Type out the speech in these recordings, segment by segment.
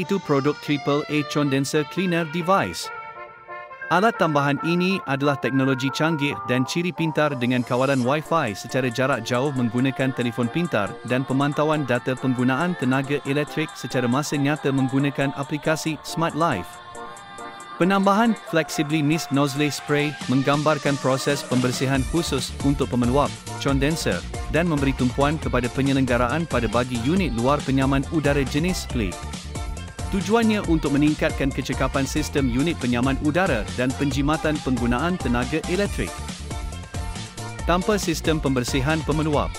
iaitu produk AAA Condenser Cleaner Device. Alat tambahan ini adalah teknologi canggih dan ciri pintar dengan kawalan Wi-Fi secara jarak jauh menggunakan telefon pintar dan pemantauan data penggunaan tenaga elektrik secara masa nyata menggunakan aplikasi Smart Life. Penambahan Flexibly Mist Nozzle Spray menggambarkan proses pembersihan khusus untuk pemeluap, condenser, dan memberi tumpuan kepada penyelenggaraan pada bagi unit luar penyaman udara jenis split. Tujuannya untuk meningkatkan kecekapan sistem unit penyaman udara dan penjimatan penggunaan tenaga elektrik. Tanpa sistem pembersihan pemeluap.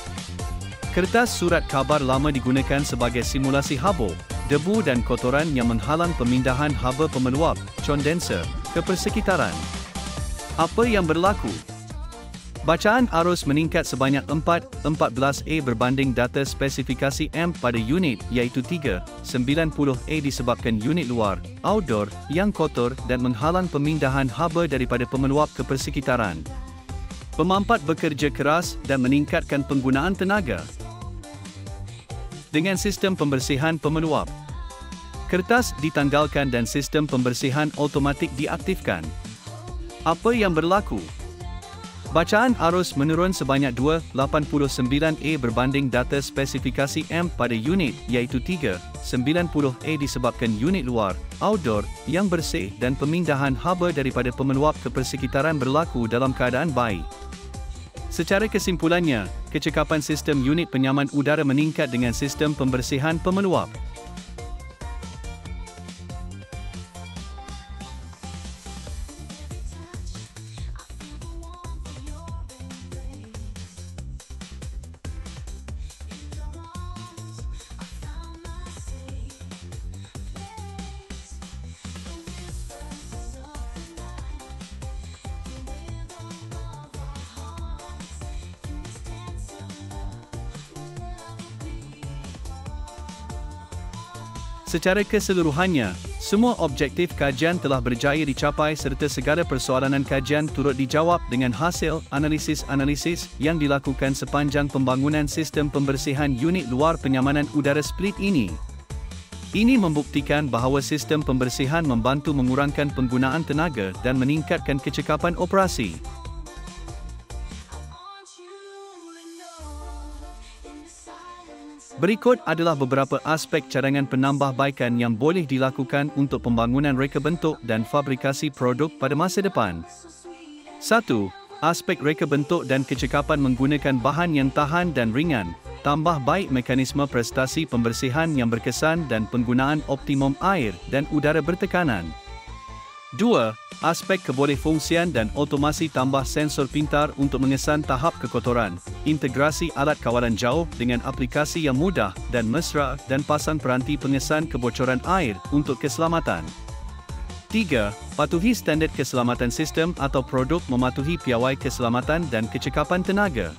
Kertas surat khabar lama digunakan sebagai simulasi haba, debu dan kotoran yang menghalang pemindahan haba pemeluap, condenser, ke persekitaran. Apa yang berlaku? Bacaan arus meningkat sebanyak 4/14A berbanding data spesifikasi AMP pada unit iaitu 3/90A disebabkan unit luar, outdoor, yang kotor dan menghalang pemindahan haba daripada pemeluap ke persekitaran. Pemampat bekerja keras dan meningkatkan penggunaan tenaga. Dengan sistem pembersihan pemeluap, kertas ditanggalkan dan sistem pembersihan automatik diaktifkan. Apa yang berlaku? Bacaan arus menurun sebanyak 2/89A berbanding data spesifikasi AMP pada unit iaitu 3/90A disebabkan unit luar, outdoor, yang bersih dan pemindahan haba daripada pemeluap ke persekitaran berlaku dalam keadaan baik. Secara kesimpulannya, kecekapan sistem unit penyaman udara meningkat dengan sistem pembersihan pemeluap. Secara keseluruhannya, semua objektif kajian telah berjaya dicapai serta segala persoalanan kajian turut dijawab dengan hasil analisis-analisis yang dilakukan sepanjang pembangunan sistem pembersihan unit luar penyamanan udara split ini. Ini membuktikan bahawa sistem pembersihan membantu mengurangkan penggunaan tenaga dan meningkatkan kecekapan operasi. Berikut adalah beberapa aspek cadangan penambahbaikan yang boleh dilakukan untuk pembangunan reka bentuk dan fabrikasi produk pada masa depan. 1. Aspek reka bentuk dan kecekapan menggunakan bahan yang tahan dan ringan, tambah baik mekanisme prestasi pembersihan yang berkesan dan penggunaan optimum air dan udara bertekanan. 2. Aspek kebolehfungsian dan otomasi tambah sensor pintar untuk mengesan tahap kekotoran, integrasi alat kawalan jauh dengan aplikasi yang mudah dan mesra dan pasang peranti pengesan kebocoran air untuk keselamatan. 3. Patuhi standard keselamatan sistem atau produk mematuhi piawai keselamatan dan kecekapan tenaga.